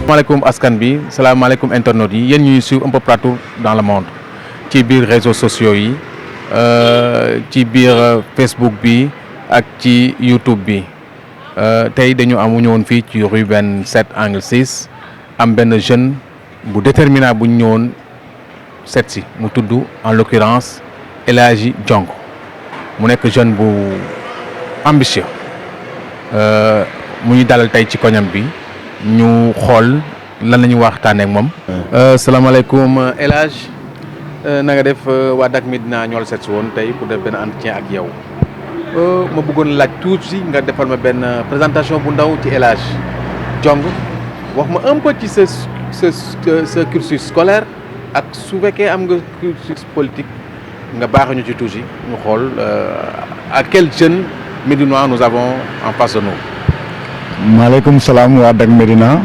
Maaleykum askan bi salaamaaleykum internautes yi yéen ñuy suivre un peu partout dans le monde ci biir réseaux sociaux yi ci biir Facebook bi ak ci YouTube bi tey dañu am ñëwoon fii ci rue 27 angle 6 am benn jeune bu déterminant bu ñu ñëwoon seet si mu tudd en l'occurrence El Hadji Diongue mu nekk jeune bu ambitieux mu ñu dalal tey ci koñam bi ñu xool lan la ñu waxtaanee ak moom. salaamaaleykum El Hadji na nga def waa Dak Médina ñoo la seet si woon tey pour def benn entretien ak yow ma bëggoon laaj tuuti nga defal ma benn présentation bu ndaw ci El Hadji Diongue wax ma un peu ci sa cursus scolaire ak su fekkee am nga cursus politique nga baax ñu ci tuuti ñu xool à quel jeune médinois nous avons en face de nous. maaleykum salaam waa Dak Médina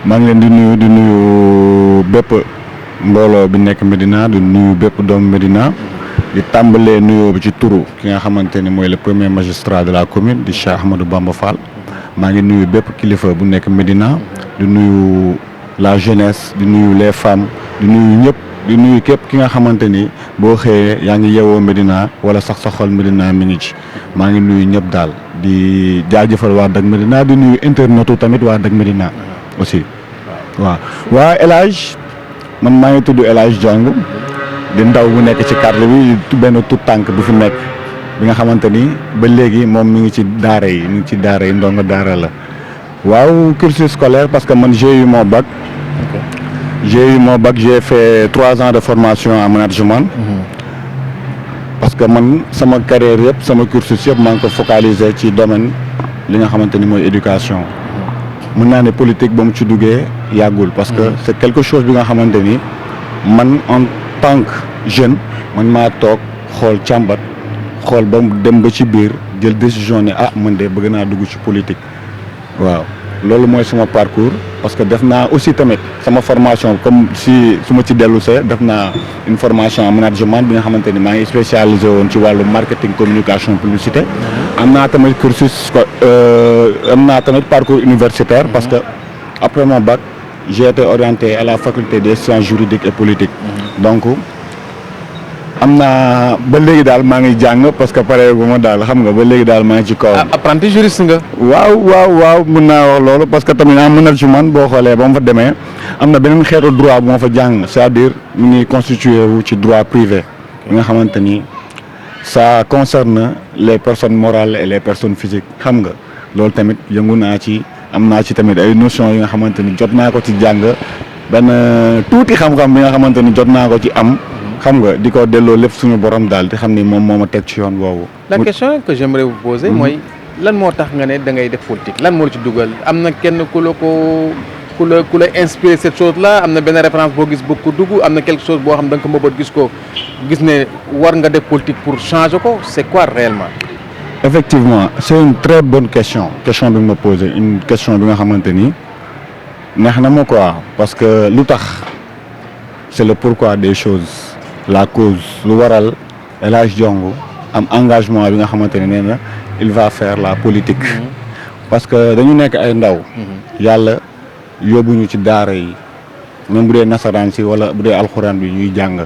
maa ngi leen di nuyu bépp mbooloo bi nekk Médina di nuyu bépp doomu Médina di tàmbalee nuyoo bi ci turu ki nga xamante ni mooy le premier magistrat de la commune di Cheikh Ahmadou Bamba Fall maa ngi nuyu bépp kilifa bu nekk Médina di nuyu la jeunesse di nuyu les femmes di nuyu ñëpp di nuyu képp ki nga xamante ni boo xëyee yaa ngi yeewoo Médina wala sax sa xol Médina mi ngi ci maa ngi nuyu ñëpp daal di jaajëfal waa Dak Médina di nuyu internetu tamit waa Dak Médina aussi waaw. waa El Hadji man maa ngi tudd El Hadji Diongue di ndaw bu nekk ci quartier bi benn tout tànk bu fi nekk bi nga xamante ni ba léegi moom mi ngi ci daara yi ndongo daara la waaw. cursus scolaire parce que man j'ai eu mon bac. J'ai fait 3 ans de formation en management. Parce que man sama carrière yëpp sama cursus yëpp maa ngi ko focaliser ci domaine li nga xamante ni mooy éducation. mën naa ne politique ba mu ci duggee yàggul parce que c'est quelque chose bi nga xamante ni man en tant que jeune man maa toog xool càmbat xool ba mu dem ba ci biir jël décision ne man de bëgg naa dugg ci politique waaw. loolu mooy sama parcours parce que def naa aussi tamit sama formation comme si su ma ci dellu see def naa une formation en management bi nga xamante ni maa ngi spécialisé woon ci wàllu marketing communication publicité. am naa tamit parcours universitaire parce que après mon bac j'ai été orienté à la faculté des sciences juridiques et politiques. Donc am naa ba léegi daal maa ngi jàng parce que pare bu ma daal xam nga ba léegi daal maa ngi ci kaw. apprenti juriste nga. waaw mën naa wax loolu parce que tamit en management boo xoolee ba ma fa demee am na beneen xeetu droit bu ma fa jàng c'est-à-dire mu ngi constitué wu ci droit privé bi nga xamante ni ça concerne les personnes morales et les personnes physiques xam nga loolu tamit yëngu naa ci am naa ci tamit ay notions yi nga xamante ni jot naa ko ci jàng benn tuuti xam-xam bi nga xamante ni jot naa ko ci am. xam nga di ko delloo lépp suñu borom daal di xam ni moom moo ma teg ci yoon boobu. la question que j'aimerais vous poser mooy lan moo tax nga ne da ngay def politique lan moo la ci dugal am na kenn ku la inspiré cette chose là am na benn référence boo gis bëgg ko dugg am na quelque chose boo xam da nga ko mëbët gis ne war nga def politique pour changer ko c'est quoi réellement. effectivement c'est une très bonne question bi ma posé une question bi nga xamante ni neex na ma quoi parce que lu tax c'est le pourquoi des choses. La cause lu waral El Hadji Diongue am engagement bi nga xamante ne nee na il va faire la politique parce que dañu nekk ay ndaw yàlla yóbbuñu ci daara yi même bu dee nasaraan si wala bu dee alxuraan bi ñuy jàng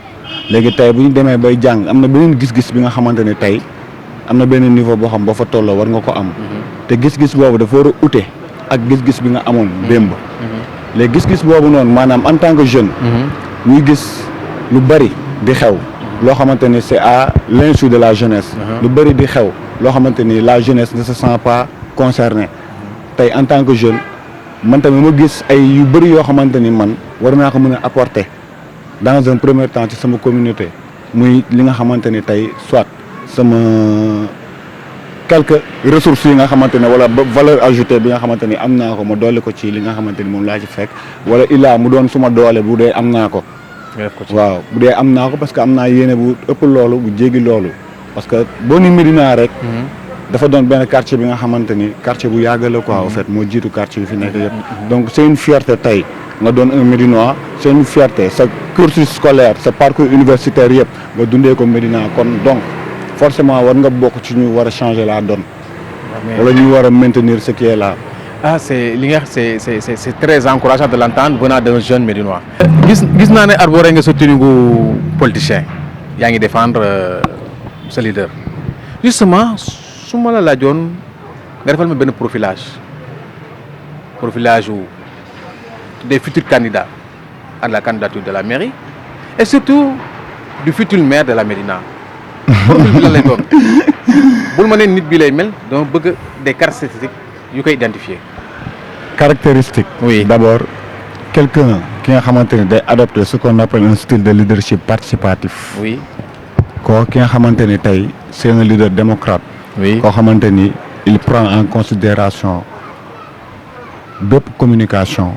léegi tey bu ñu demee bay jàng am na beneen gis-gis bi nga xamante ne tey am na benn niveau boo xam boo fa tolloo war nga ko am te gis-gis boobu dafa war a ute ak gis-gis bi nga amoon démb léegi gis-gis boobu noonu maanaam en tant que jeune ñuy gis lu bari di xew loo xamante ni c'est à l'insu de la jeunesse lu bëri di xew loo xamante ni la jeunesse ne se sent pas concernée tey en tant que jeune man tamit ma gis ay yu bëri yoo xamante ni man war naa ko mën a apporter dans un premier temps ci sama communauté muy li nga xamante ni tey soit sama quelques ressources yi nga xamante ne wala valeur ajoutée bi nga xamante ni am naa ko ma doole ko ci li nga xamante ni moom laa ci fekk wala illaa mu doon suma doole bu dee am naa ko waaw bu dee am naa ko parce que am naa yéene bu ëpp loolu bu jéggi loolu parce que boo ni Médina rek dafa doon benn quartier bi nga xamante ni quartier bu yàgg la quoi au fait moo jiitu quartier yi fi nekk yëpp donc c'est une fierté tey nga doon un Médinois c'est une fierté sa cursus scolaire sa parcours universitaire yëpp nga dundee ko Médina kon donc forcément war nga bokk ci ñu war a changer la donne wala ñu war a maintenir ce qui est là ah c'est très encourageant de l'entendre venant d'un jeune médinois. gis naa ne arboré nga sa tenue politicien yaa ngi défendre sa leader justement su ma la laajoon nga defal ma benn profilage des futurs candidats à la candidature de la mairie et surtout du futur maire de la Médina profil bi lan lay doon bul ma ne nit bi lay mel dama bëgg des caractéristiques yu koy identifier. Caractéristique. Oui. D'abord quelqu'un ki nga xamante ni day adopter ce qu'on appelle un style de leadership participatif. oui. ki nga xamante ni tey c'est un leader démocrate. oui. koo xamante ni il prend en considération bépp communication.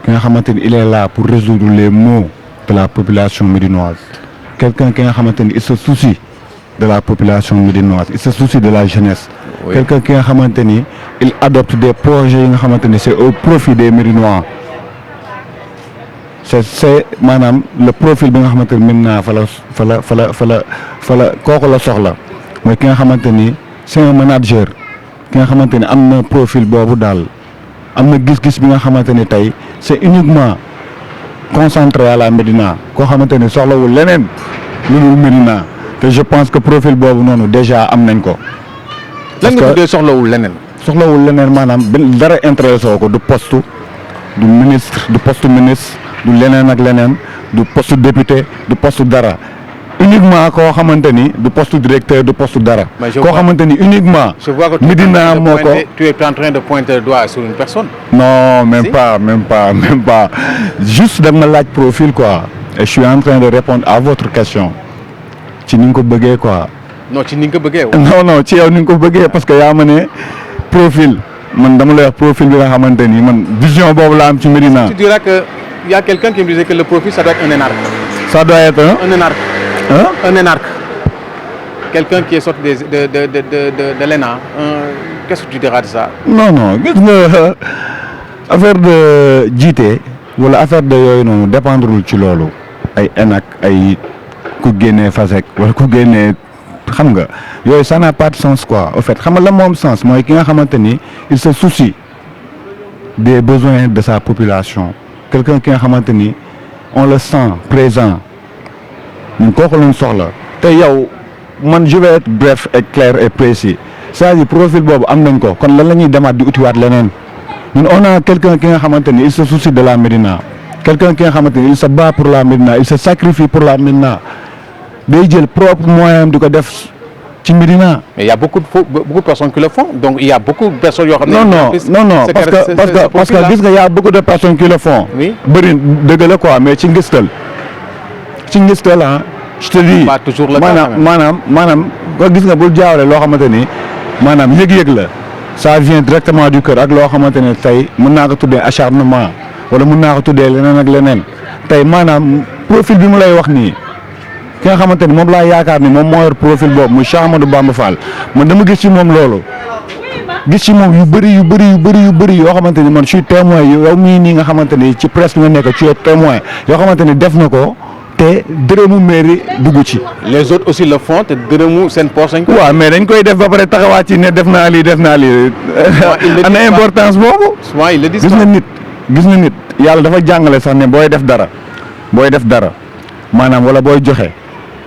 ki nga xamante ni il est là pour résoudre les maux de la population médinoise. Quelqu'un qui nga xamante ni il se soucie de la population médinoise, il se soucie de la jeunesse. Oui. Quelqu'un qui nga xamante ni il adopte des projets yi nga xamante ni c'est au profit des Médinois. c'est maanaam le profil bi nga xamante ni maintenant fa la kooku la soxla mooy ki nga xamante ni c'est un manager ki nga xamante ni am na profil boobu daal am na gis-gis bi nga xamante ni tey c'est uniquement concentré à la Médina koo xamante ni soxlawul leneen lu dul Médina te je pense que profil boobu noonu déjà am nañ ko. lan nga tuddee soxlawul leneen maanaam dara intéressé ko du poste du ministre du leneen ak leneen du poste député du poste dara uniquement koo xamante ni du poste directeur du poste dara. koo xamante ni uniquement. Médina moo ko tu es en train de pointer le doigt sur une personne. non même pas juste dama laaj profil quoi et je suis en train de répondre à votre question ci ni nga ko bëggee quoi. non ci ni nga ko bëggee. non ci yow ni nga ko bëggee parce que yaa ma ne profil man dama lay wax profil bi nga xamante ni man vision boobu la am ci Médina. tu diras que y a quelqu'un qui me disait que le profil ça doit être un énarque. ça doit être un énarque. Hein? Un énarque. Quelqu'un qui est sorti de l'ENA. Qu'est-ce que tu diras de ça? Non gis nga affaire de jiite wala affaire de yooyu noonu dépendrul ci loolu ay ENAC ay ku génnee FASEC wala ku génnee xam nga yooyu ça n'a pas de sens quoi au fait xam nga la moom sens mooy ki nga xamante ni il se soucie des besoins de sa population quelqu'un ki nga xamante ni on le sent présent ñun kooku lañ soxla te yow man je vais être bref et clair et précis c'est-à-dire profil boobu am nañ ko kon lan la ñuy demaat di utiwaat leneen ñun on a quelqu'un ki nga xamante ni il se soucie de la Médina quelqu'un ki nga xamante ni il se bat pour la Médina il se sacrifie pour la Médina day jël propre moyen di ko def ci Médina. mais il y a beaucoup de personnes qui le font donc il y a beaucoup de personnes yoo xam ne. non parce que gis nga y a beaucoup de personnes qui le font. oui bëri dëgg la quoi mais ci ngistal ah. je te dis pas toujours le cas maanaam gis nga bul jaawale loo xamante ni maanaam yëg-yëg la ça vient directement du cœur ak loo xamante ne tey mën naa ko tuddee acharnement wala mën naa ko tuddee leneen ak leneen tey maanaam profil bi mu lay wax nii ki nga xamante ni moom laa yaakaar ni moom moo yor profil boobu muy Cheikh Ahmadou Bamba Fall man dama gis ci moom loolu gis ci moom yu bëri yoo xamante ni man je suis témoin yow mii nii nga xamante ni ci presse nga nekk ci témoin yoo xamante ni def na ko te dërëmu mairie dugg ci. les autres aussi le font te dërëmu seen poche lañ ko. waaw mais dañ koy def ba pare taxawaat ci ne def naa lii. ana importance boobu. souvent il le dit gis nga nit yàlla dafa jàngale sax ne booy def dara maanaam wala booy joxe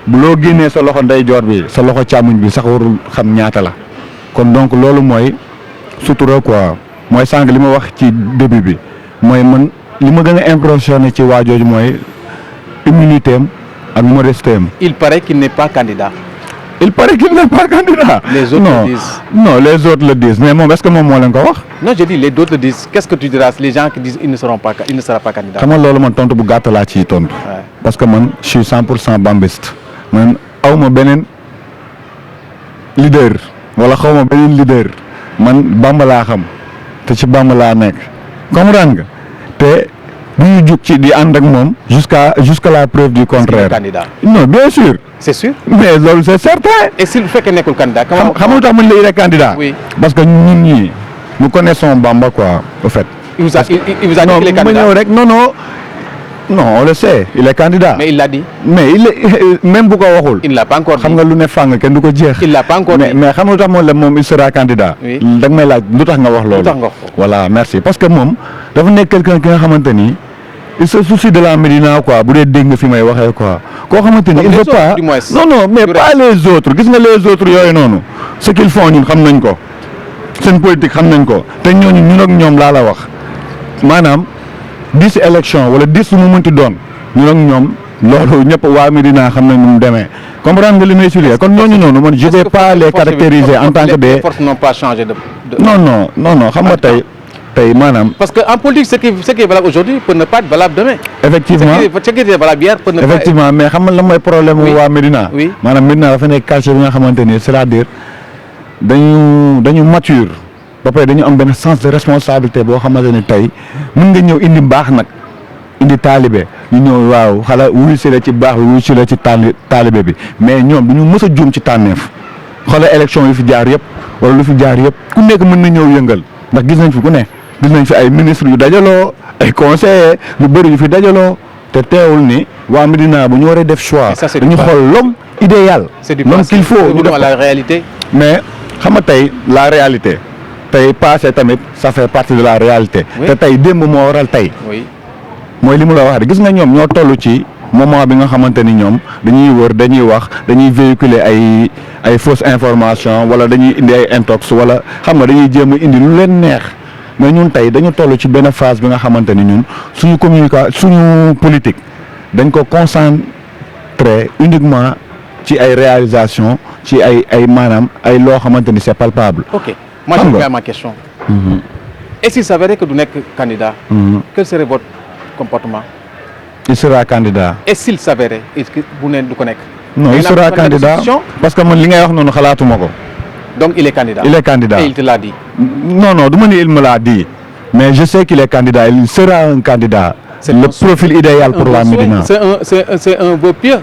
bu loo génnee sa loxo ndeyjoor bi sa loxo càmmuñ bi sax warul xam ñaata la kon donc loolu mooy sutura quoi mooy sànq li ma wax ci début bi mooy man li ma gën a impressionné ci waa jooju mooy. humilité am ak modesté am. il paraît qu'il n'est pas candidat. Les autres le disent. Non, les autres le disent. Mais est-ce que moi moo leen ko wax. Non, je dis les autres le disent. Qu'est-ce que tu diras les gens qui disent il ne sera pas candidat. xam nga loolu man tontu bu gàtt laa ciy tontu. parce que man je suis 100% bambiste. man aw ma beneen leader wala xaw ma beneen leader man Bamba laa xam te ci Bamba laa nekk comprendre nga te. bu ñu jug ci di ànd ak moom jusqu'à la preuve du contraire. Candidat. Non, bien sûr. C'est sûr. Mais loolu c'est certain. Et s'il fait qu'il n'est que candidat. xam nga lu tax mu ne la candidat. Oui. Parce que ñun ñii nous connaissons Bamba quoi au fait. Il vous a dit qu'il est candidat. Non, non non on le sait il est candidat. Mais il l'a dit. mais il est même bu ko waxul. Il ne l'a pas encore dit. xam nga lu ne fàng kenn du ko jeex. Il l'a pas encore dit. mais xam nga lu tax moom la moom il sera candidat. Oui. da nga may laaj lu tax nga wax loolu. Lu tax nga wax ko. voilà merci parce que moom dafa nekk quelqu'un ki nga xamante ni il se soucie de la Médina quoi bu dee dégg nga fi may waxee quoi. koo xamante ni Comme il les veut autres, pas du moins. non mais Du pas les autres gis nga les autres yooyu noonu ce qu'ils font ñun xam nañ ko seen politique xam nañ ko te ñooñu ñun ak ñoom laa la wax maanaam 10 élection wala 10 lu mu mënti doon ñun ak ñoom loolu ñëpp waa Médina xam nañ nu mu demee comprendre nga li may expliquer kon ñooñu noonu man je vais pas les caractériser en tant que des Les forces n'ont pas changé de... non xam nga tey maanaam. Parce qu'en politique, ce qui est valable aujourd'hui peut ne pas être valable demain. effectivement Ce qui était valable hier peut ne pas être... effectivement mais xam nga la mooy problème Oui. waa Médina. Oui. maanaam Médina dafa nekk quartier bi nga xamante ni c'est-à-dire dañu mature ba pare dañu am benn sens de responsabilité boo xamante ni tey mën nga ñëw indi mbaax nag indi taalibe ñu ñëw waaw xala wuyu si la ci baax bi wuyu si la ci taalibe bi mais ñoom du ñu mës a juum ci tànneef xoolal élection yu fi jaar yëpp wala lu fi jaar yëpp ku nekk mën na ñëw yëngal ndax gis nañ fi ku ne gis nañ fi ay ministres yu dajaloo ay conseillers yu bëri yu fi dajaloo te teewul ni waa Médina bu ñu waree def choix Et ça, c'est dañu du xool l'homme idéal C'est du l'homme passé. qu'il faut ñu def Dans ko. la réalité. mais xam nga tey la réalité tey passé tamit ça fait partie de la réalité Oui. te tey démb moo waral tey Oui. mooy li mu la wax rek gis nga ñoom ñoo toll ci moment bi nga xamante ni ñoom dañuy wër dañuy wax dañuy véhiculer ay fausse information wala dañuy indi ay intox wala xam nga dañuy jéem a indi lu leen neex mais ñun tey dañu toll ci benn phase bi nga xamante ni ñun suñu suñu politique dañ ko concentré uniquement ci ay réalisation ci ay maanaam ay loo xamante ni c'est palpable. Ok. Moi, je reviens à ma question. Et s'il s'avérait que vous n'êtes que candidat, quel serait votre comportement? Il sera candidat. Et s'il s'avérait que vous n'êtes pas connecté? non il sera candidat parce que man li ngay wax noonu xalaatuma ko. Donc il est candidat. Il est candidat. Et il te l'a dit. non du ma ni il me l'a dit mais je sais qu'il est candidat il sera un candidat. C'est le un profil idéal pour la Médina. C'est un vœu pieux.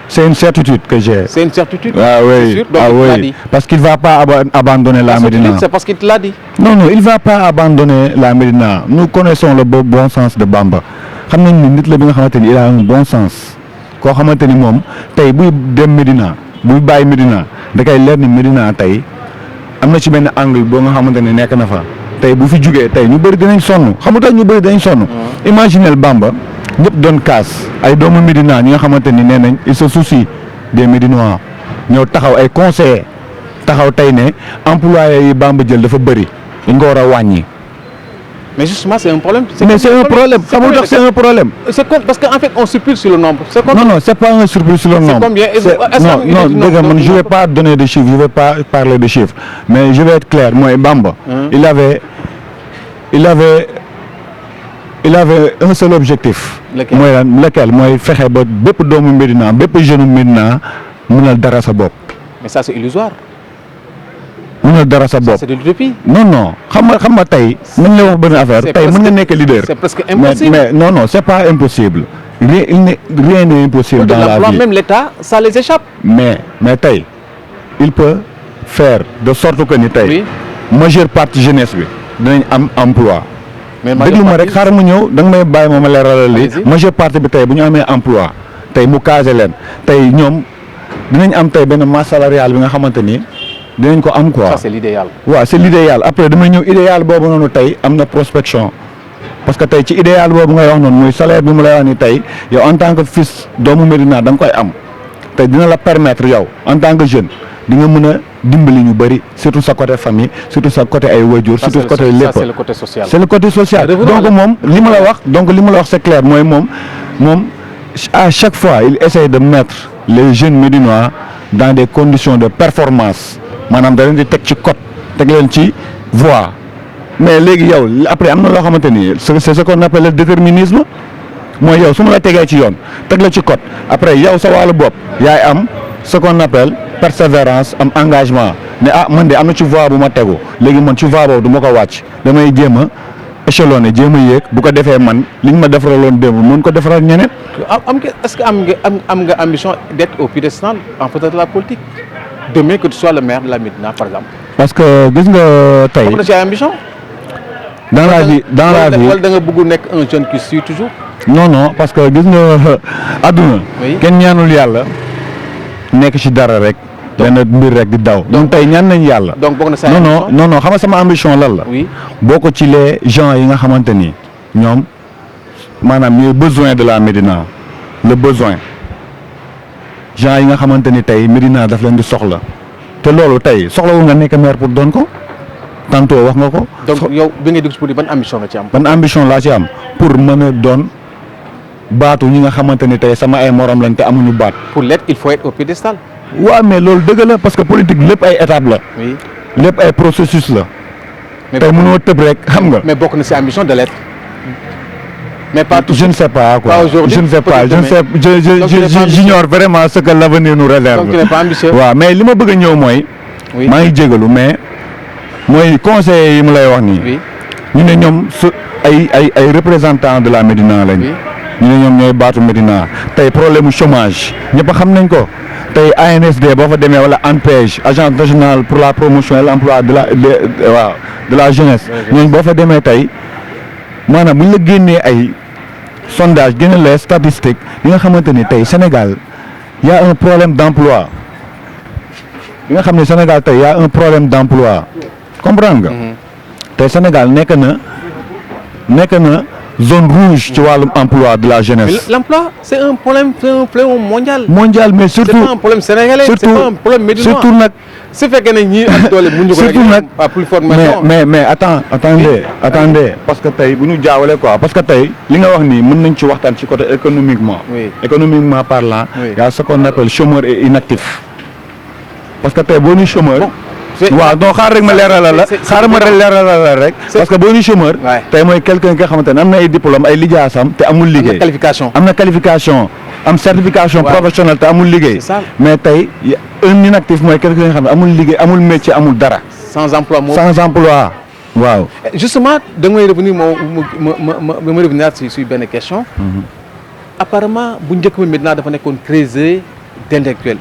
C'est une certitude que j'ai. C'est une certitude. Ah C'est oui, sûr. Donc il te l'a dit. parce qu'il va pas abandonner la Médina. C'est parce qu'il te l'a dit. Non, il va pas abandonner la Médina. Nous connaissons le bon sens de Bamba. xam nañ ni nit la bi nga xamante ni il a un bon sens koo xamante ni moom tey buy dem Médina buy bàyyi Médina da koy leer ni Médina tey am na ci benn angle boo nga xamante ne nekk na fa tey bu fi jugee tey ñu bëri dinañ sonn xam nga tey ñu bëri dinañ sonn. Imaginez Bamba ñëpp doon kaas ay doomu Médina ñi nga xamante ni nee nañ il se soucie des Médinois ñëw taxaw ay conseillers taxaw tey ne employés yi Bamba jël dafa bëri dañ ko war a wàññi. Mais justement, c'est un problème. Mais c'est un problème. C'est un problème. Parce qu'en fait, on surplus sur le nombre. Non, c'est pas un surplus sur le nombre. Combien? Non, je vais pas donner de chiffres, je vais pas parler de chiffres. Mais je vais être clair. Moi, Bamba, il avait un seul objectif. Lequel? Moi, fexe ba bépp doomu Médina, bépp jeune Médina mënal dara sa bopp. Mais ça, c'est illusoire. mënal dara sa bopp. C'est de l'utopie. Non xam nga tey mën nga wax benn affaire tey mën nga nekk leader. C'est presque impossible. mais non c'est pas impossible. Rien n'est impossible dans la vie. Même l'État, ça les échappe. mais tey il peut faire de sorte que ni tey majeure partie jeunesse bi dinañ am emploi. mais déglu ma rek xaaral mu ñëw da nga may bàyyi ma leeralal li majeure partie bi tey bu ñu amee emploi tey mu casé leen tey ñoom dinañ am tey benn masse salariale bi nga xamante ni dinañ ko am quoi. Ça c'est l'idéal. waaw c'est l'idéal après damay ñëw idéal boobu noonu tey am na prospection parce que tey ci idéal boobu ngay wax noonu muy salaire bi mu lay wax ni tey yow en tant que fils doomu Médina da nga koy am tey dina la permettre yow en tant que jeune di nga mën a dimbali ñu bëri surtout sa côté famille surtout sa côté ay wajur surtout sa côté lépp. Ça c'est le côté social. C'est le côté social. Donc moom li ma la wax c'est clair mooy moom à chaque fois il essaie de mettre les jeunes Médinois dans des conditions de performance. maanaam da leen di teg ci code teg leen ci voie mais léegi yow après am na loo xamante ni c'est ce qu'on appelle le déterminisme mooy yow su ma la tegee ci yoon teg la ci code après yow sa wàllu bopp yaay am ce qu'on appelle persévérance am engagement ne man de am na ci voie bu ma tegu léegi man ci voie boobu du ma ko wàcc damay jéem a échelonné jéem a yéeg bu ko defee man li ñu ma defaraloon démb mën ko defaral ñeneen. Est-ce que am nga ambition d'être au piédestal en faisant de la politique? Demain que tu sois le maire de la Médina par exemple. parce que gis nga tey. Am na ci ambition. dans la vie wala da nga bëgg nekk un jeune qui suit toujours. non parce que gis nga àdduna. Oui. kenn ñaanul yàlla nekk ci dara rek. benn mbir rek di daw. donc tey ñaan nañ yàlla. donc bokk na sa non xam nga sama ambition lan la. oui bokk ci les gens yi nga xamante ni ñoom maanaam ñooy besoin de la Médina le besoin gens yi nga xamante ni tey Médina daf leen di soxla te loolu tey soxlawul nga nekk maire pour doon ko tantôt wax nga ko. donc yow bi ngay dugg si politique ban ambition nga ci am. ban ambition laa ci am pour mën a doon baatu ñi nga xamante ni tey sama ay morom lañ te amuñu baat. pour l'être il faut être au piédestal. waaw mais loolu dëgg la parce que politique lépp ay étape la. oui lépp ay processus la. mais tey mënoo tëb rek xam nga. mais bokk na si ambition de l'être. mais pas tout. je ne sais pas quoi. Pas aujourd'hui, je ne sais pas peut-être Donc, tu n'es pas j'ignore vraiment ce que l'avenir nous réserve. donc tu n'es pas ambitieux. waaw mais li ma bëgg a ñëw mooy. oui maa ngi jégalu mais mooy conseillers yi mu lay wax nii. oui ñu ne ñoom su ay représentants de la Médina lañ. oui ñu ne ñoom ñooy baatu Médina tey problème mu chômage ñëpp xam nañ ko tey ANSD boo fa demee wala ANPEJ agence nationale pour la promotion et l'emploi de la jeunesse. ñooñu boo fa demee tey maanaam bu ñu la génnee ay sondage génne les statistiques yi nga xamante ni tey Sénégal y a un problème d'emploi yi nga xam ne Sénégal tey y a un problème d'emploi comprendre nga. tey Sénégal nekk na zone rouge ci wàllum emploi de la jeunesse. mais l'emploi c'est un problème mondial. mondial mais surtout c'est pas un problème sénégalais. c'est pas un problème médinois surtout nag. su fekkee ne ñii am doole mu ñu ko surtout nag à plus forte raison. mais attendez parce que tey bu ñu jaawale quoi parce que tey li nga wax nii mën nañ ci waxtaan ci côté économiquement. Oui. économiquement parlant. Oui. y a ce qu'on appelle chômeur et inactif parce que tey boo ñu chômeur. Bon, c'est- waaw donc xaar rek ma leeralal la c'est- xaar ma leeralal la rek. c'est- parce que boo ñu chômeur. Ouais. tey mooy quelqu'un nga xamante ne am na ay diplôme ay lijaasam te amul liggéey. qualification. am na qualification am certification Ouais. professionnelle te amul liggéey. C'est ça. mais tey un inactif mooy quelqu'un nga xam ne amul liggéey amul métier amul dara. sans emploi moo. sans emploi. waaw. justement da ngay revenir ma revenir sur benn question. apparemment bu njëkk ba maintenant dafa nekkoon creuset d'intellectuels.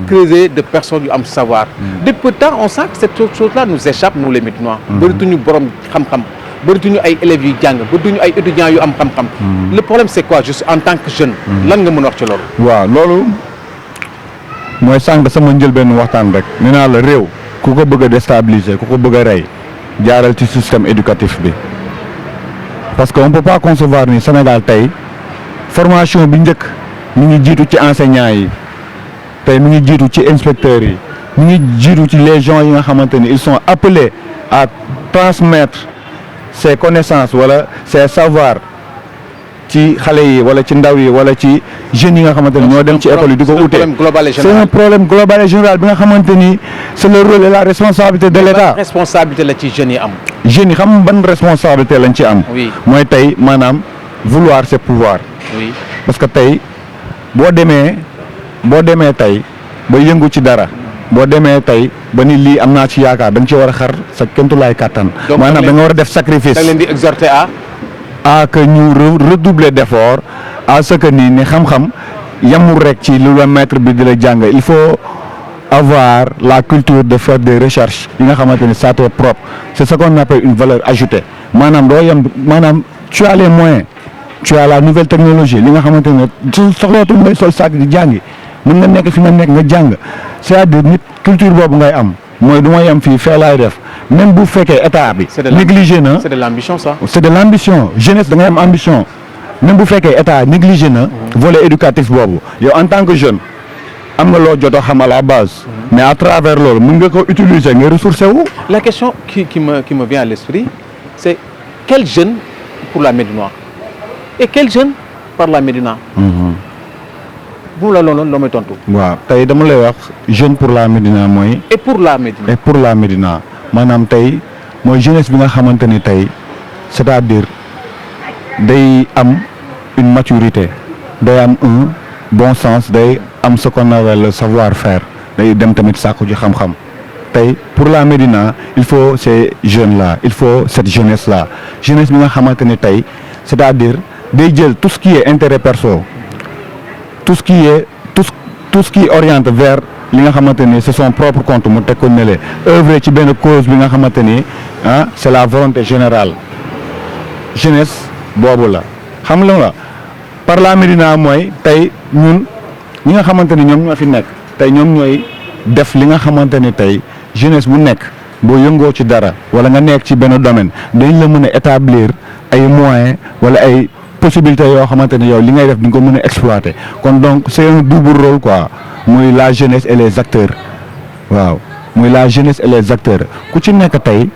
creuset de personnes yu am savoir. depuis peu de temps on sent que cette chose-là nous échappe nous les Médinois. bëreetuñu borom xam-xam bëreetuñu ay élèves yu jàng bëreetuñu ay étudiants yu am xam-xam. le problème c'est quoi juste en tant que jeune. lan nga mën a wax ci loolu. waaw loolu mooy sànq sama njëlbeen waxtaan rek nee naa la réew ku ko bëgg a déstabiliser ku ko bëgg a rey jaaral ci système éducatif bi parce que on peut pas concevoir ni Sénégal tey formation bi njëkk mi ngi jiitu ci enseignants yi tey mi ngi jiitu ci inspecteurs yi mi ngi jiitu ci les gens yi nga xamante ni ils sont appelés à transmettre ces connaissances wala ces savoirs ci xale yi wala ci ndaw yi wala ci jeunes yi nga xamante ni ñoo dem ci école yi di ko ute c'est un problème global et général bi nga xamante ni c'est le rôle et la responsabilité de l'État. responsabilité la ci jeunes yi am. jeunes yi xam ban responsabilité lañ ci am. oui mooy tey maanaam vouloir c'est pouvoir. oui parce que tey boo demee tey ba yëngu ci dara boo demee tey ba ni lii am naa ci yaakaar da nga ci war a xar sa kéemtulaay kàttan. donc maanaam da nga war a def sacrifice. da nga leen di exhorter à que ñu redoubler d'effort à ce que ni xam-xam yamul rek ci lu la maître bi di la jàng il faut avoir la culture de faire des recherches yi nga xamante ni ça t'est propre c'est ce qu'on appelle une valeur ajoutée maanaam doo yem maanaam tu as les moyens tu as la nouvelle technologie li nga xamante ne soxlootul ngay sol sac di jàngi mën nga nekk fi nga nekk nga jàng c'est-à-dire nit culture boobu ngay am mooy du ma yem fii fee laay def même bu fekkee état bi négligé na c'est de l'ambition ça. c'est de l'ambition jeunesse da ngay am ambition même bu fekkee état négligé na volet éducatif boobu yow en tant que jeune am nga loo jot a xam à la base mais à travers loolu mën nga ko utiliser nga ressourcer wu. La question qui me vient à l'esprit c'est quel jeune pour la Médinois et quel jeune par la Médina. bu la loolu loo may tontu. waaw tey dama lay wax jeune pour la Médina mooy. et pour la Médina. et pour la Médina maanaam tey mooy jeunesse bi nga xamante ni tey c'est-à-dire day am une maturité day am un bon sens day am ce qu'on appelle le savoir-faire day dem tamit sàkku ji xam-xam tey pour la Médina il faut ces jeunes là il faut cette jeunesse là jeunesse bi nga xamante ni tey c'est-à-dire day jël tout ce qui est intérêt perso tout ce qui oriente vers li nga xamante ni c'est son propre compte mu teg ko ne le œuvrer ci benn cause bi nga xamante ni c'est la volonté générale jeunesse boobu la xam nga la par la Médina mooy tey ñun ñi nga xamante ni ñoom ñoo fi nekk tey ñoom ñooy def li nga xamante ni tey jeunesse bu nekk boo yëngoo ci dara wala nga nekk ci benn domaine dañ la mën a établir ay moyens wala ay possibilités yoo xamante ni yow li ngay def di nga ko mën a exploiter kon donc c'est un double rôle quoi muy la jeunesse et les acteurs waaw muy la jeunesse et les acteurs ku ci nekk tey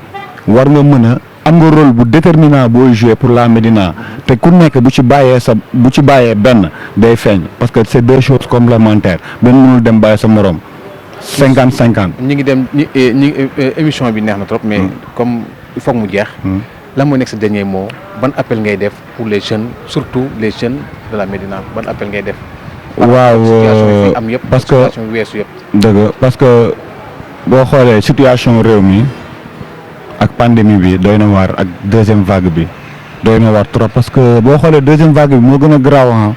war nga mën a am nga rôle bu déterminant booy jouer pour la Médina te ku nekk bu ci bàyyee benn day feeñ parce que c'est deux choses complémentaires benn mënul dem bàyyi sa morom 50-50. ñi ngi dem émission bi neex na trop mais comme il faut mu jeex. lan moo nekk sa dernier mot ban appel ngay def pour les jeunes surtout les jeunes de la Médina ban appel ngay def. waaw situation yi fi am yëpp parce que situation yu weesu yëpp. dëgg parce que boo xoolee situation réew mi ak pandémie bi doy na waar ak deuxième vague bi doy na waar trop parce que boo xoolee deuxième vague bi moo gën a garaaw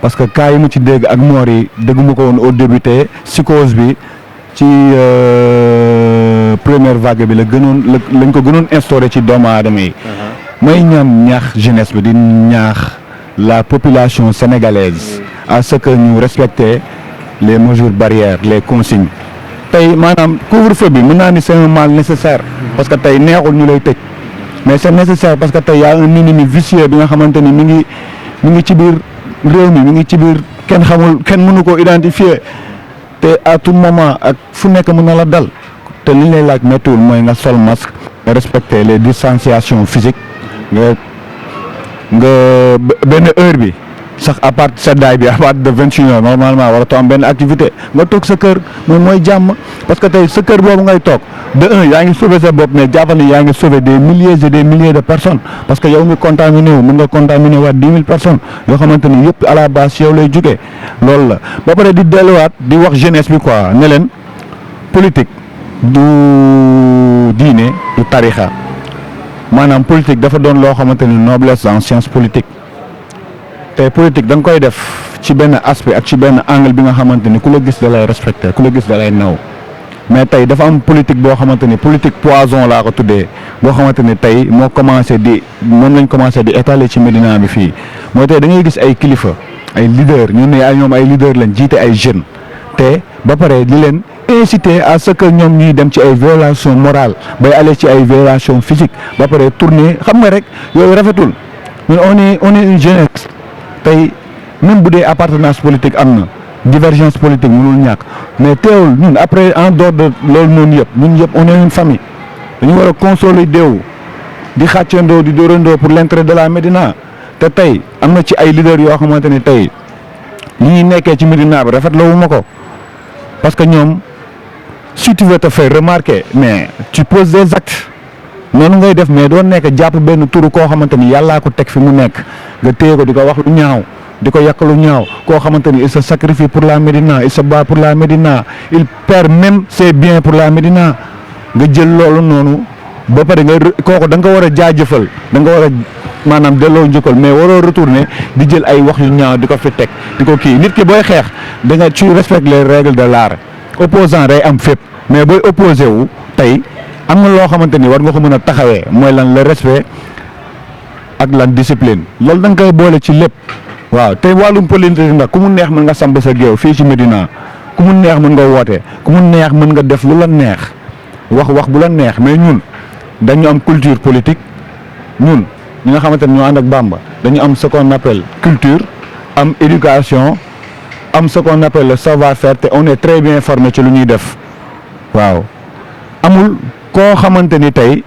parce que cas yi mu ci dégg ak moor yi dégguma ko woon au début te psychose bi ci première vague bi lañ ko gënoon instauré ci doomu aadama yi. may ñaax jeunesse bi di ñaax la population sénégalaise à ce que ñu respecter les mesures barrières les consignes tey maanaam couvre-feu bi mën naa ni c'est un mal nécessaire parce que tey neexul ñu lay tëj mais c'est nécessaire parce que tey y a un ennemi vicieux bi nga xamante ni mi ngi ci biir réew mi ngi ci biir kenn mënu ko identifier te à tout moment ak fu nekk mën na la dal te li lay laaj méttiwul mooy nga sol masque nga respecter les distanciations physiques nga benn heure bi sax à part seddaay bi à partir de 21 heures normalement war a am benn activité nga toog sa kër moom mooy jàmm parce que tey sa kër boobu ngay toog de un yaa ngi sauver sa bopp mais jàppal ni yaa ngi sauver des milliers et des milliers de personnes parce que yow mi contaminé wu mën nga contaminé waat 10 000 personnes yoo xamante ni yëpp à la base yow lay jógee loolu la ba pare di delluwaat di wax jeunesse bi quoi ne leen politique du diine du tarixa maanaam politique dafa doon loo xamante ni noblesse en science politique te politique da nga koy def ci benn aspect ak ci benn angle bi nga xamante ni ku la gis da lay respecter ku la gis da lay naw mais tey dafa am politique boo xamante ni politique poison laa ko tuddee boo xamante ni tey moom lañ commencé di étaler ci Médina bi fii mooy tey da ngay gis ay kilifa ay leader ñu ne ñoom ay leader lañ jiite ay jeunes te ba pare di leen inciter à ce que ñoom ñuy dem ci ay violations morales bay aller ci ay violations physiques ba pare tourner xam nga rek yooyu rafetul ñun on est une jeunesse tey même bu dee appartenance politique am na divergence politique mënul ñàkk mais teewul ñun après en dehors de loolu noonu yëpp ñun yëpp on est une famille dañu war a consolider wu di xàccandoo di dóorandoo pour l'intérêt de la Médina te tey am na ci ay leaders yoo xamante ni tey li ñuy nekkee ci Médina bi rafetlu wu ma ko parce que ñoom si tu veux te faire remarquer mais tu poses des actes noonu ngay def mais doo nekk jàpp benn turu koo xamante ni yàllaa ko teg fi mu nekk nga téye ko di ko wax lu ñaaw di ko yàq lu ñaaw koo xamante ni il se sacrifie pour la Médina il se bat pour la Médina il perd même ses biens pour la Médina nga jël loolu noonu ba pare nga kooku da nga ko war a jaajëfal da nga war a maanaam delloo njëkkal mais waroo retourner di jël ay wax yu ñaaw di ko fi teg di ko kii nit ki booy xeex da nga tu respectes les règles de l'art opposant day am fépp mais booy opposé wu tey am nga loo xamante ni war nga ko mën a taxawee mooy lan le respect ak lan discipline loolu da nga koy boole ci lépp waaw te wàllum politique nag ku mu neex mën nga samp sa géew fii ci Médina ku mu neex mën nga woote ku mu neex mën nga def lu la neex wax bu la neex mais ñun dañu am culture politique ñun ñi nga xamante ni ñoo ànd ak Bamba dañu am ce qu'on appelle culture am éducation am ce qu'on appelle le savoir-faire te on est très bien formé ci lu ñuy def waaw amul koo xamante ni tey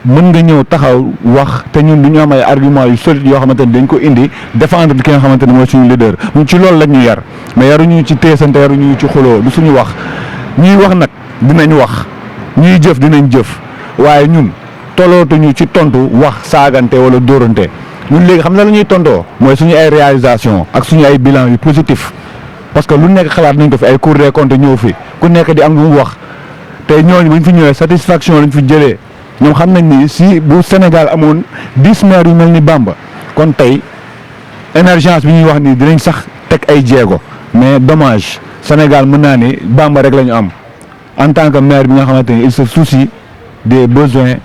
mën nga ñëw taxaw wax te ñun du ñu am ay argument yu solide yoo xamante ni dañ ko indi défendre ki nga xamante ni mooy suñu leader ñun ci loolu lañ ñu yar mais yaruñu ci teesante yaruñu ci xuloo du suñu wax ñuy wax nag dinañ wax ñuy jëf dinañ jëf waaye ñun tollootuñu ci tontu wax saagante wala dóorante ñun léegi xam na la ñuy tontoo mooy suñu ay réalisation ak suñu ay bilan yu positif parce que lu nekk xalaat nañ ko fi ay Cour des comptes ñëw fi ku nekk di am lu mu wax tey ñooñu buñ fi ñëwee satisfaction lañ fi jëlee ñoom xam nañ ni si bu Sénégal amoon 10 maires yu mel ni Bamba kon tey émergence bi ñuy wax ni dinañ sax teg ay jéego mais dommage Sénégal mën naa ni Bamba rek la ñu am en tant que maire bi nga xamante ni il se soucie des besoins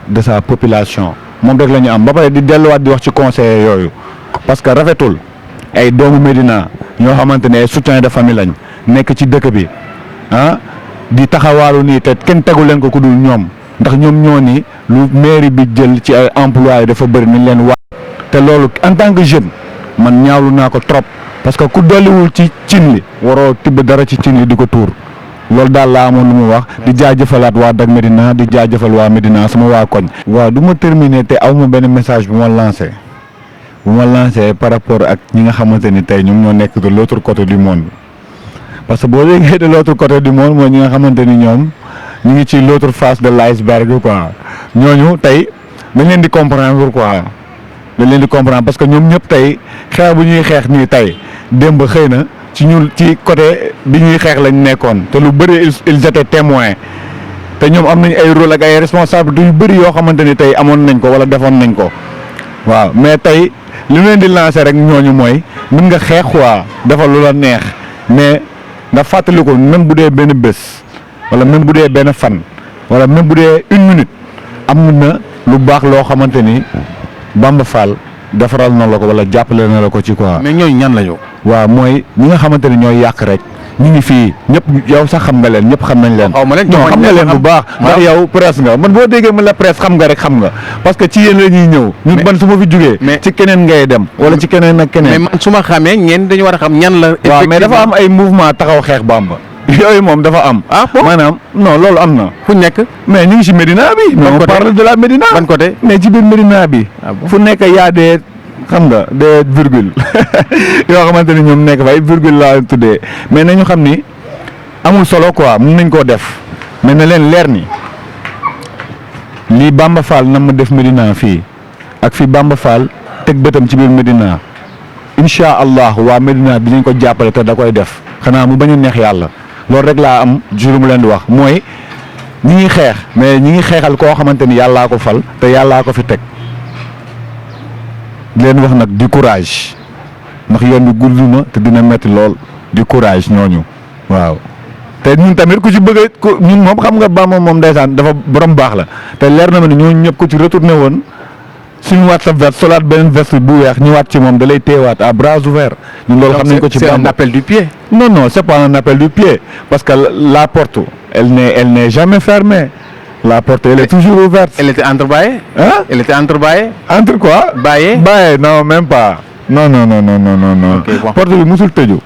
de sa population moom rek la ñu am ba pare di delluwaat di wax ci conseillers yooyu parce que rafetul ay doomu Médina ñoo xamante ne ay soutien de famille lañ nekk ci dëkk bi ah di taxawaalu nii te kenn tegu leen ko ku dul ñoom ndax ñoom ñoo ni lu mairie bi jël ci ay employés dafa bëri nañ leen wax te loolu en tant que jeune man ñaawlu naa ko trop parce que ku dolliwul ci cin li waroo tibb dara ci cin li di ko tuur loolu daal laa amoon lu mu wax di jaajëfalaat waa Dak Médina di jaajëfal waa Médina sama waa koñ. waaw du ma terminer te aw ma benn message bu ma lancé par rapport ak ñi nga xamante ni tey ñoom ñoo nekk de l'autre côté du monde parce que boo déggee de l'autre côté du monde mooy ñi nga xamante ni ñoom ñu ngi ci l'autre face de l'iceberg quoi ñooñu tey dañ leen di comprendre quoi dañ leen di comprendre parce que ñoom ñëpp tey xeex bu ñuy xeex nii tey démb xëy na ci ñun ci côté bi ñuy xeex lañ nekkoon te lu bëri ils étaient témoins te ñoom am nañ ay rôle ak ay responsabilités yu bëri yoo xamante ni tey amoon nañ ko wala defoon nañ ko waaw mais tey li leen di lancer rek ñooñu mooy mën nga xeex waa defal lu la neex mais nga fàttaliku même bu dee benn bés wala même bu dee benn fan wala même bu dee une minute am na lu baax loo xamante ni Bamba Fall defaral na la ko wala jàppale na la ko ci quoi. mais ñooñu ñan la ñu. waaw mooy ñi nga xamante ni ñooy yàq rek ñu ngi fii ñëpp yow sax xam nga leen ñëpp xam nañ leen. xaw ma leen non xam nga leen bu baax. ndax yow presse nga man boo déggee ma la presse xam nga rek xam nga parce que ci yéen la ñuy ñëw. ñun ban su ma fi jugee. ci keneen ngay dem. wala ci keneen ak keneen. mais man su ma xamee ñeen dañu war a xam ñan la. waaw mais dafa am ay mouvement taxaw xeex Bamba. yooyu moom dafa am. ah bon maanaam non loolu am na. fu nekk. mais ñu ngi ci Médina bi. ban côté on parle de la Médina. ban côté. mais ci biir Médina bi. fu nekk yaa des xam nga des virgule yoo xamante ni ñoom nekk fa ay virgule laa tuddee mais nañu xam ni amul solo quoi mun nañ koo def mais na leen leer ni lii Bamba Fall na ma def Médina fii ak fi Bamba Fall teg bëtam ci biir Médina incha allah waa Médina dinañ ko jàppale te da koy def xanaa mu bañ a neex yàlla loolu rek laa am jur mu leen di wax mooy ñi ngi xeex mais ñi ngi xeexal koo xamante ni yàllaa ko fal te yàllaa ko fi teg di leen wax nag du courage ndax yoon bi gudd na te dina metti lool du courage ñooñu waaw. te ñun tamit ku ci bëgg ku ñun moom xam nga Bamba moom ndeysaan dafa borom baax la te leer na ma ne ñooñu ñëpp ku ci retourné woon suñu waat sa veste solaat beneen veste bu weex ñëwaat ci moom da lay téewaat à bras ouverts. ñun loolu xam nañ ko ci Bamba. c'est un appel du pied. non c'est pas un appel du pied parce que la porte elle n'est jamais fermée la porte elle est toujours ouverte. elle était entrebâillée. Hein? Elle était entrebâillée. Entre quoi? Baillée. Baillée non même pas. non. Ok, bon. porte bi musul tëju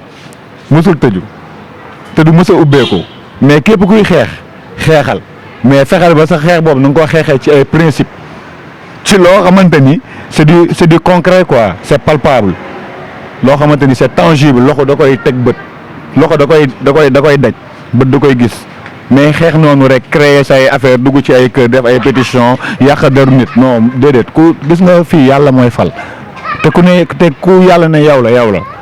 te du mës a ubbeeku mais képp kuy xeexal mais fexeel ba sa xeex boobu na nga ko xeexee ci ay principe ci loo xamante ni c'est du concret quoi c'est palpable loo xamante ni c'est tangible loxo da koy teg bët loxo da koy daj bët da koy gis mais xeex noonu rek créer say affaire dugg ci ay kër def ay pétition yàq deru nit non déedéet ku gis nga fii yàlla mooy fal te ku yàlla ne yow la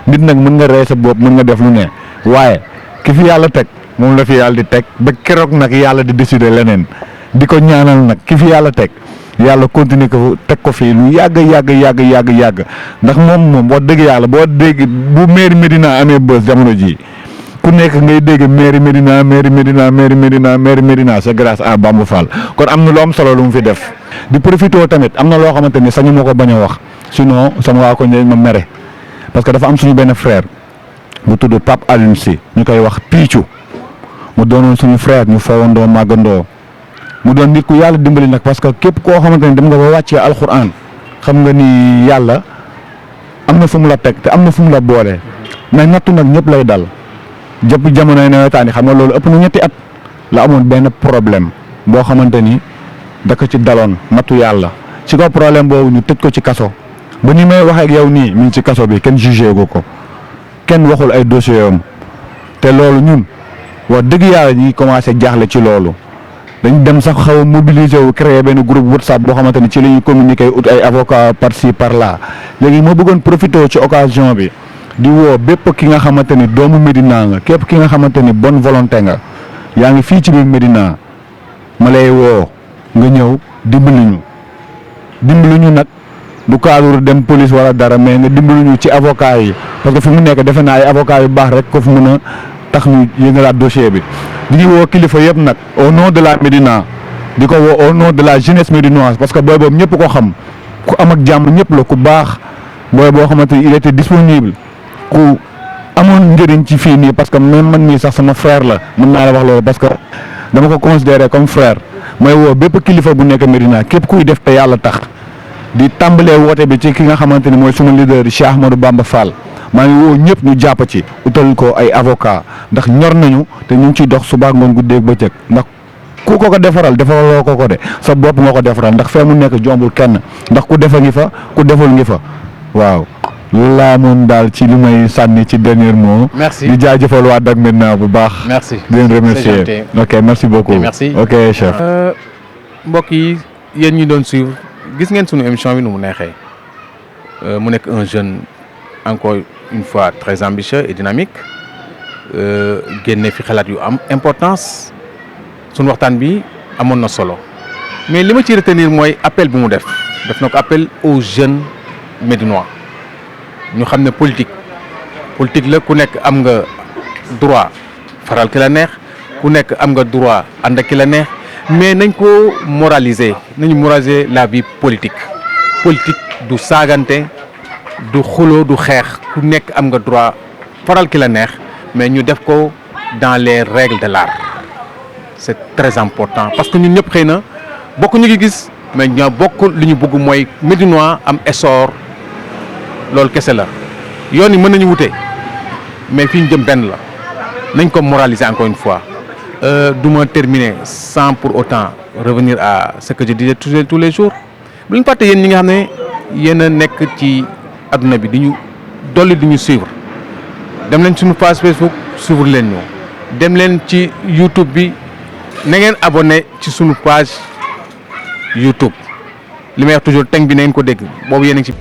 nit nag mën nga rey sa bopp mën nga def lu ne waaye ki fi yàlla teg moom la fi yàlla di teg ba keroog nag yàlla di décider leneen di ko ñaanal nag ki fi yàlla teg yàlla continuer ko teg ko fii lu yàgg ndax moom wax dëgg yàlla boo dégg bu mairie Médina amee bës jamono ji ku nekk ngay dégg mairie Médina c'est grâce à Bamba Fall kon am na lu am solo lu mu fi def di profité tamit am na loo xamante ni sañu ma ko bañ a wax sinon sama waa ko ñëw ma mere parce que dafa am suñu benn frère bu tudd Pape Alioune Sy ñu koy wax Piicu mu doonoon suñu frère ñu fawandoo màggandoo mu doon nit ku yàlla dimbali nag parce que képp koo xamante ni dem nga ba wàccee alxuraan xam nga ni yàlla am na fu mu la teg te am na fu mu la boole mais nattu nag ñëpp lay dal jëpp jamonoy nawetaan yi xam nga loolu ëpp na ñetti at la amoon benn problème boo xamante ni da ko ci daloon nattu yàlla ci ko problème boobu ñu tëj ko ci kaso ba ni may waxee ak yow nii mi ngi ci kaso bi kenn jugé gu ko kenn waxul ay dossier am te loolu ñun wax dëgg yàlla ñi commencé jaaxle ci loolu dañ dem sax xaw a mobiliser wu créer benn groupe WhatsApp boo xamante ni ci la ñuy communiquer ut ay avocat par ci par là léegi ma bëggoon profiter ci occasion bi di woo bépp ki nga xamante ni doomu Médina nga képp ki nga xamante ni bonne volonté nga yaa ngi fii ci biir Médina ma lay woo nga ñëw dimbali ñu nag du cadre dem police wala dara mais nga dimbali ñu ci avocat yi parce que fi mu nekk defe naa ay avocat yu baax rek ko fi mën a tax ñu yëngalaat dossier bi di woo kilifa yëpp nag au nom de la Médina di ko woo au nom de la jeunesse médinoise parce que booy boobu ñëpp ko xam ku am ak jàmm ñëpp la ku baax booy boo xamante ni il était disponible ku amoon njëriñ ci fii nii parce que même man mii sax sama frère la mën naa la wax loolu parce que dama ko considéré comme frère mooy woo bépp kilifa bu nekk Médina képp kuy def te yàlla tax di tàmbalee woote bi ci ki nga xamante ni mooy suma leader Cheikh Ahmadou Bamba Fall maa ngi woo ñëpp ñu jàpp ci utal ko ay avocat ndax ñor nañu te ñu ngi ciy dox suba ngoon guddeeg bëccëg ndax ku ko defaral defaraloo ko de sa bopp nga ko defaral ndax fee mu nekk jombul kenn ndax ku defa ngi fa ku deful ngi fa waaw loolu laa amoon daal ci li may sànni ci dernier mot. merci di jaajëfal waa Dak Médina bu baax. merci di leen remercier ok merci beaucoup. merci ok chef. mbokk yi yéen ñi doon suivre gis ngeen sunu émission bi nu mu neexee mu nekk un jeune encore une fois très ambitieux et dynamique génne fi xalaat yu am importance sunu waxtaan bi amoon na solo mais li ma ci retenir mooy appel bi mu def na ko appel aux jeunes médinois ñu xam ne politique la ku nekk am nga droit faral ki la neex ku nekk am nga droit ànd ak ki la neex mais nañ ko moraliser la vie politique du saagante du xuloo du xeex ku nekk am nga droit faral ki la neex mais ñu def ko dans les règles de l'art c'est très important parce que ñun ñëpp xëy na bokk ñu ngi gis mais ñoo bokk li ñu bëgg mooy Médinois am essor loolu kese la yoon yi mën nañu wute mais fi ñu jëm benn la nañ ko moraliser encore une fois du ma terminer sans pour autant revenir à ce que je disais tous les jours bu ñu fàtte yéen ñi nga xam ne yéen a nekk ci adduna bi di ñu dolli di ñu suivre dem leen suñu page Facebook suivre leen ñu dem leen ci YouTube bi na ngeen abonné ci suñu page YouTube li may wax toujours teng bi na ngeen ko dégg boobu yéen a ngi ci